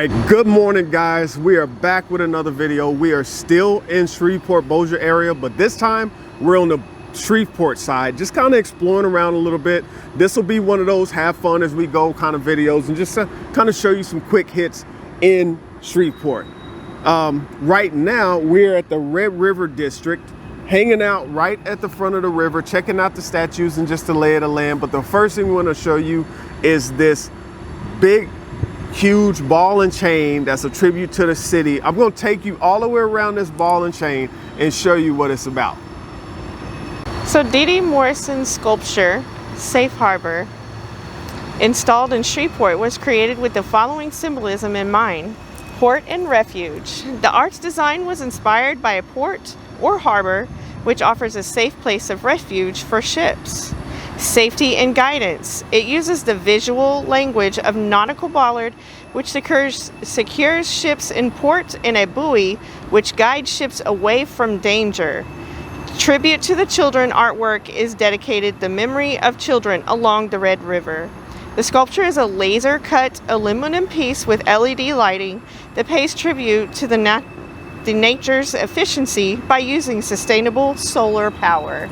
right, good morning guys. We are back with another video. We are still in Shreveport, Bossier area, but this time we're on the Shreveport side, just kind of exploring around a little bit. This will be one of those have fun as we go kind of videos and just kind of show you some quick hits in Shreveport. Right now we're at the Red River District, hanging out right at the front of the river, checking out the statues and just the lay of the land. But the first thing we want to show you is this big, huge ball and chain that's a tribute to the city. I'm going to take you all the way around this ball and chain and show you what it's about. So D.D. Morrison's sculpture, Safe Harbor, installed in Shreveport, was created with the following symbolism in mind: port and refuge. The art's design was inspired by a port or harbor, which offers a safe place of refuge for ships. Safety and guidance. It uses the visual language of nautical bollard, which secures ships in port, and a buoy, which guides ships away from danger. Tribute to the children artwork is dedicated the memory of children along the Red River. The sculpture is a laser cut aluminum piece with LED lighting that pays tribute to the nature's efficiency by using sustainable solar power.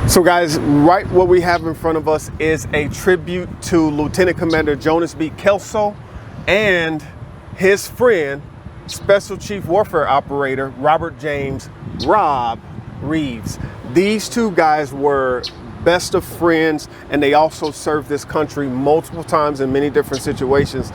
So guys, right what we have in front of us is a tribute to Lieutenant Commander Jonas B. Kelso and his friend, Special Chief Warfare Operator Robert James Rob Reeves. These two guys were best of friends, and they also served this country multiple times in many different situations.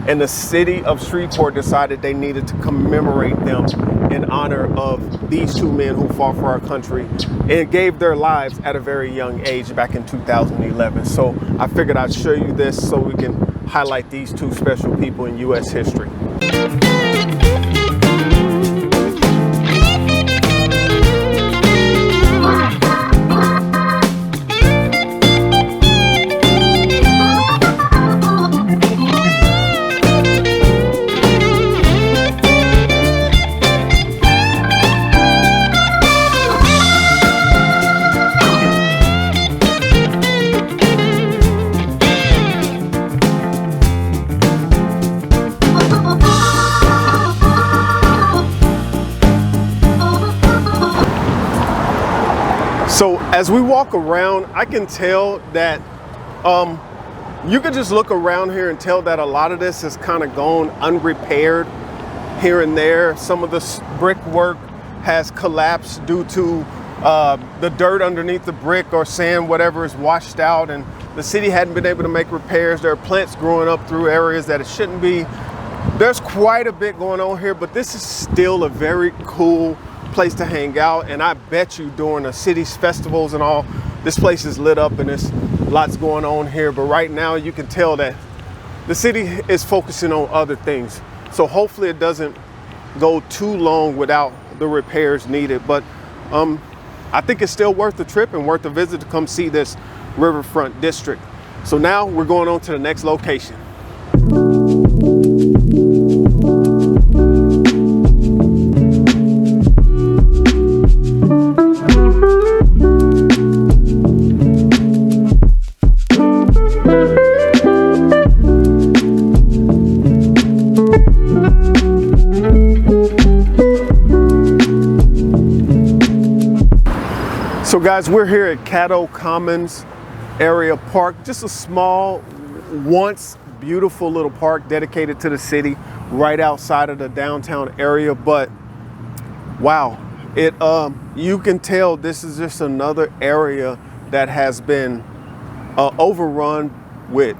And the city of Shreveport decided they needed to commemorate them in honor of these two men who fought for our country and gave their lives at a very young age back in 2011. So I figured I'd show you this so we can highlight these two special people in U.S. history. So as we walk around, I can tell that you can just look around here and tell that a lot of this has kind of gone unrepaired here and there. Some of the brickwork has collapsed due to the dirt underneath the brick or sand, whatever is washed out, and the city hadn't been able to make repairs. There are plants growing up through areas that it shouldn't be. There's quite a bit going on here, but this is still a very cool place to hang out. And I bet you during the city's festivals and all, this place is lit up and there's lots going on here. But right now you can tell that the city is focusing on other things. So hopefully it doesn't go too long without the repairs needed. But I think it's still worth the trip and worth the visit to come see this riverfront district. So now we're going on to the next location. So guys, we're here at Caddo Commons Area Park, just a small, once beautiful little park dedicated to the city right outside of the downtown area. But wow, you can tell this is just another area that has been overrun with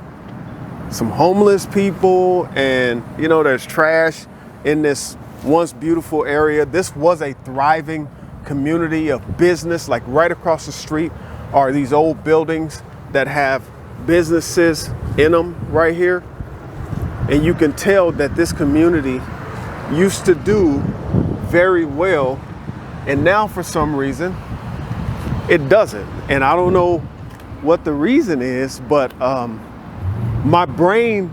some homeless people, and you know, there's trash in this once beautiful area. This was a thriving community of business. Like right across the street are these old buildings that have businesses in them right here. And you can tell that this community used to do very well, and now for some reason it doesn't. And I don't know what the reason is, but my brain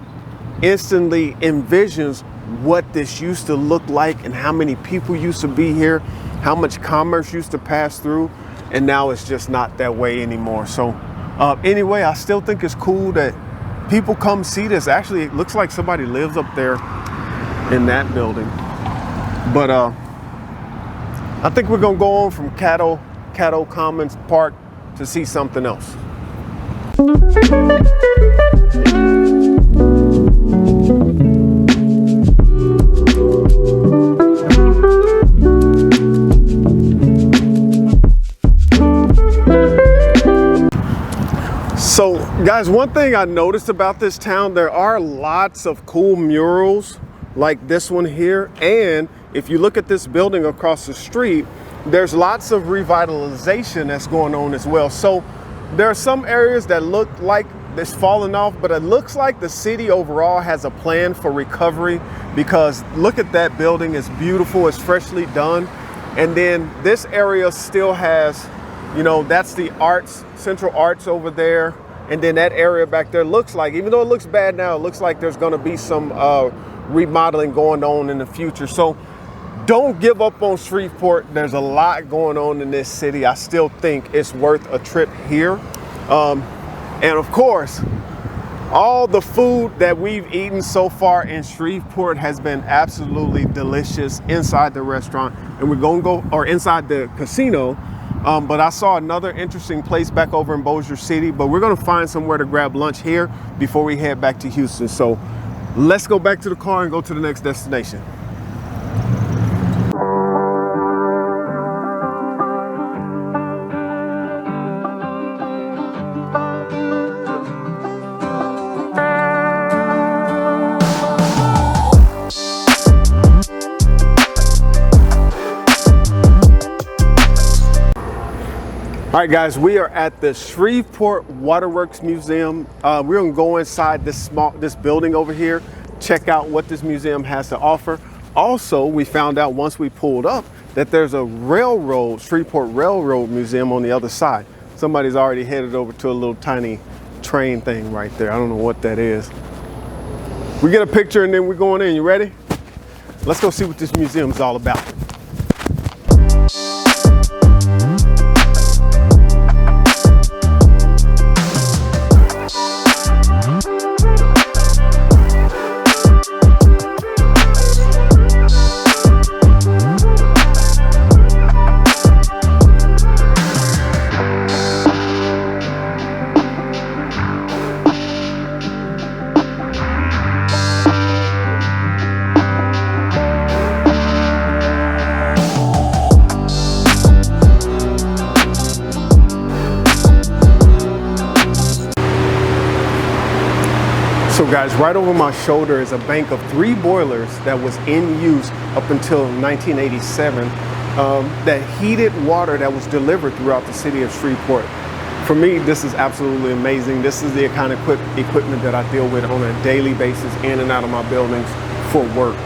instantly envisions what this used to look like and how many people used to be here, how much commerce used to pass through, and now it's just not that way anymore. So anyway, I still think it's cool that people come see this. Actually, it looks like somebody lives up there in that building. But I think we're gonna go on from Caddo Commons Park to see something else. So guys, one thing I noticed about this town, there are lots of cool murals like this one here. And if you look at this building across the street, there's lots of revitalization that's going on as well. So there are some areas that look like it's falling off, but it looks like the city overall has a plan for recovery, because look at that building, it's beautiful, it's freshly done. And then this area still has, you know, that's the arts, Central Arts over there. And then that area back there looks like, even though it looks bad now, it looks like there's gonna be some remodeling going on in the future. So don't give up on Shreveport. There's a lot going on in this city. I still think it's worth a trip here. And of course, all the food that we've eaten so far in Shreveport has been absolutely delicious inside the restaurant. And we're gonna go, or inside the casino. But I saw another interesting place back over in Bossier City, but we're gonna find somewhere to grab lunch here before we head back to Houston. So let's go back to the car and go to the next destination. All right, guys, we are at the Shreveport Waterworks Museum. We're gonna go inside this building over here, check out what this museum has to offer. Also, we found out once we pulled up that there's a Shreveport Railroad Museum on the other side. Somebody's already headed over to a little tiny train thing right there. I don't know what that is. We get a picture and then we're going in. You ready? Let's go see what this museum is all about. So guys, right over my shoulder is a bank of 3 boilers that was in use up until 1987 that heated water that was delivered throughout the city of Shreveport. For me, this is absolutely amazing. This is the kind of equipment that I deal with on a daily basis in and out of my buildings for work.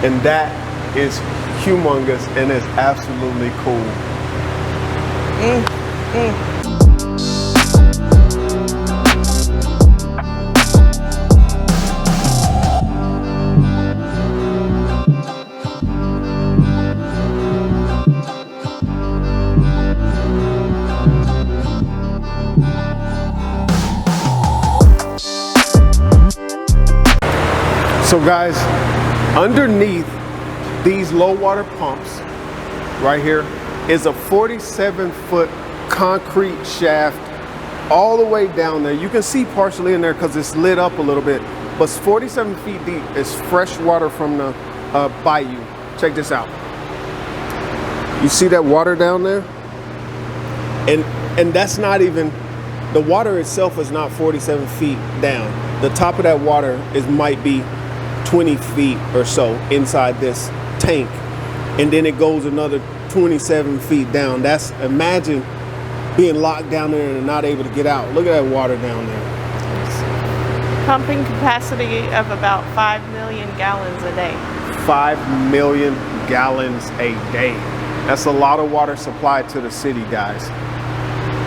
And that is humongous and is absolutely cool. So guys, underneath these low water pumps right here is a 47-foot concrete shaft all the way down there. You can see partially in there because it's lit up a little bit, but it's 47 feet deep. It's fresh water from the bayou. Check this out. You see that water down there? And that's not even, the water itself is not 47 feet down. The top of that water might be 20 feet or so inside this tank, and then it goes another 27 feet down. Imagine being locked down there and not able to get out. Look at that water down there. Pumping capacity of about 5 million gallons a day. 5 million gallons a day. That's a lot of water supplied to the city, guys.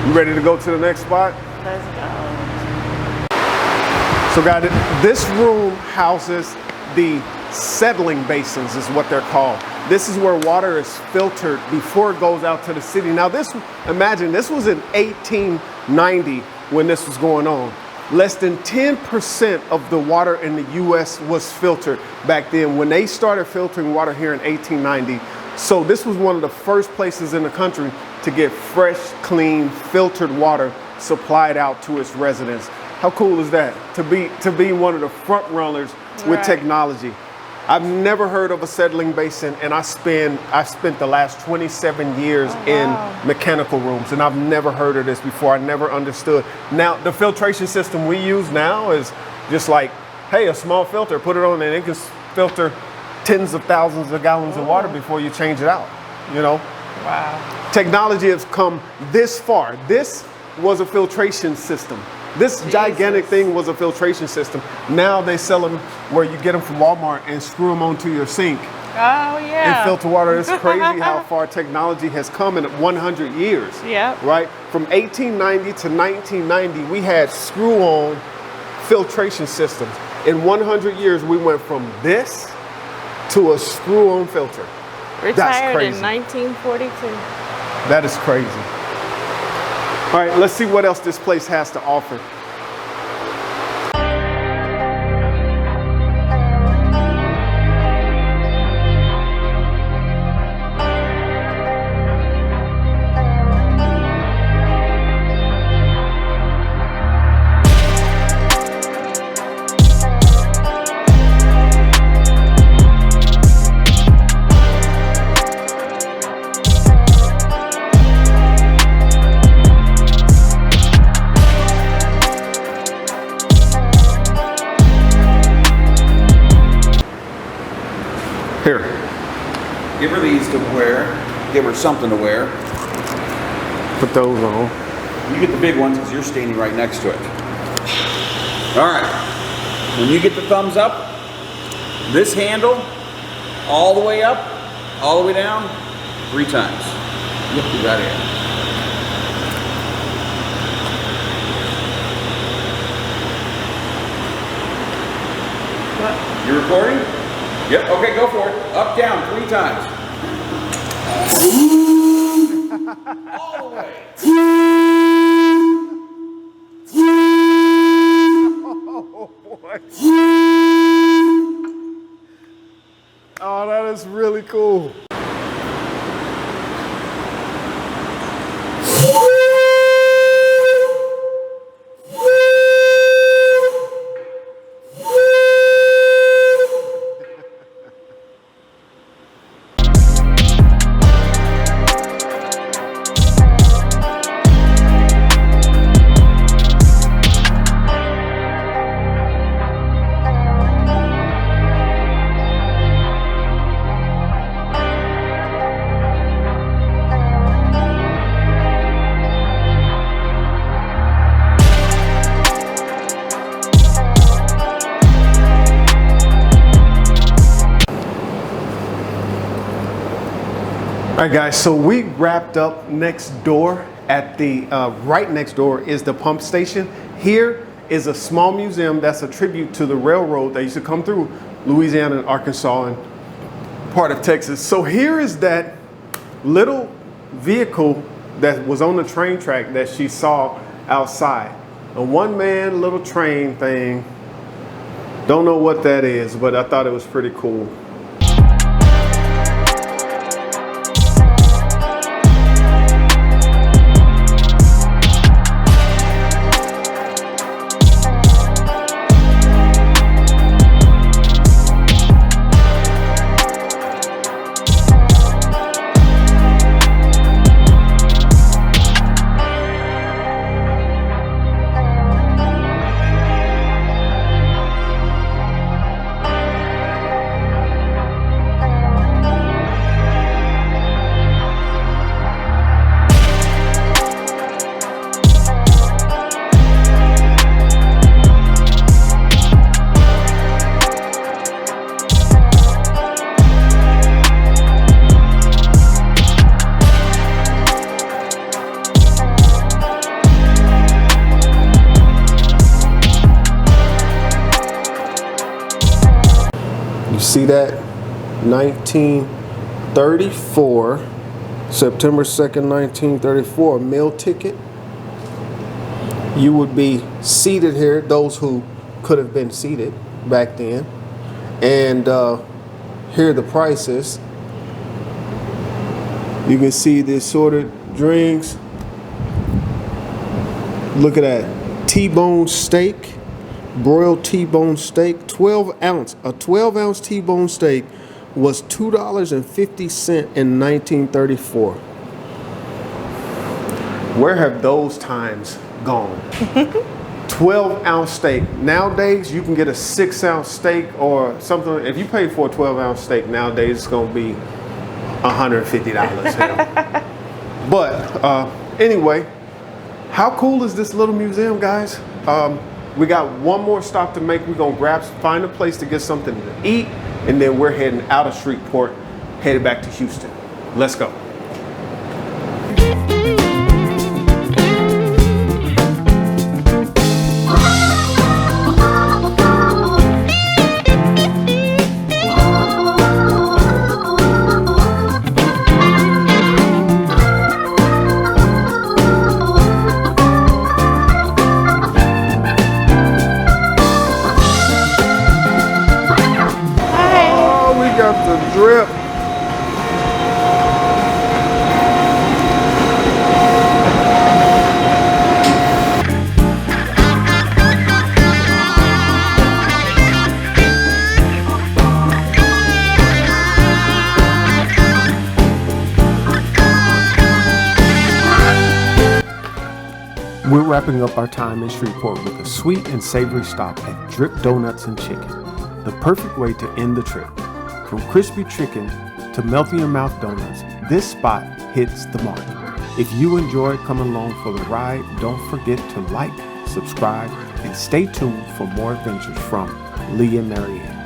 You ready to go to the next spot? Let's go. So guys, this room houses the settling basins is what they're called. This is where water is filtered before it goes out to the city. Now imagine this was in 1890 when this was going on. Less than 10% of the water in the US was filtered back then when they started filtering water here in 1890. So this was one of the first places in the country to get fresh, clean, filtered water supplied out to its residents. How cool is that? To be one of the front runners with technology. I've never heard of a settling basin, and I spent the last 27 years in mechanical rooms, and I've never heard of this before. I never understood. Now, the filtration system we use now is just like, hey, a small filter, put it on and it can filter tens of thousands of gallons of water before you change it out, you know? Wow. Technology has come this far. This was a filtration system. This gigantic thing was a filtration system. Now they sell them where you get them from Walmart and screw them onto your sink. Oh, yeah. And filter water. It's crazy how far technology has come in 100 years. Yeah. Right? From 1890 to 1990, we had screw-on filtration systems. In 100 years, we went from this to a screw-on filter. Retired That's crazy. in 1942. That is crazy. All right, let's see what else this place has to offer. Here. Give her these to wear. Give her something to wear. Put those on. You get the big ones because you're standing right next to it. All right. When you get the thumbs up, this handle, all the way up, all the way down, 3 times. Yep, you got it. What? You recording? Yep, okay, go for it. Up, down, 3 times. All the way. Oh, boy. Oh, that is really cool. All right, guys, so we wrapped up next door at the, right next door is the pump station. Here is a small museum that's a tribute to the railroad that used to come through Louisiana and Arkansas and part of Texas. So here is that little vehicle that was on the train track that she saw outside. A one-man little train thing. Don't know what that is, but I thought it was pretty cool. See that? 1934, September 2nd, 1934, meal ticket. You would be seated here, those who could have been seated back then. And here are the prices. You can see the assorted drinks. Look at that. T-bone steak, broiled T-bone steak, 12 ounce. A 12-ounce T-bone steak was $2.50 in 1934. Where have those times gone? 12-ounce steak. Nowadays, you can get a 6-ounce steak or something. If you pay for a 12-ounce steak nowadays, it's going to be $150. But anyway, how cool is this little museum, guys? We got one more stop to make. We're going to find a place to get something to eat, and then we're heading out of Shreveport, headed back to Houston. Let's go. The Dripp. We're wrapping up our time in Shreveport with a sweet and savory stop at Dripp Donuts and Chicken, the perfect way to end the trip. From crispy chicken to melt-in-your-mouth donuts, this spot hits the mark. If you enjoy coming along for the ride, don't forget to like, subscribe, and stay tuned for more adventures from Lee and Marianne.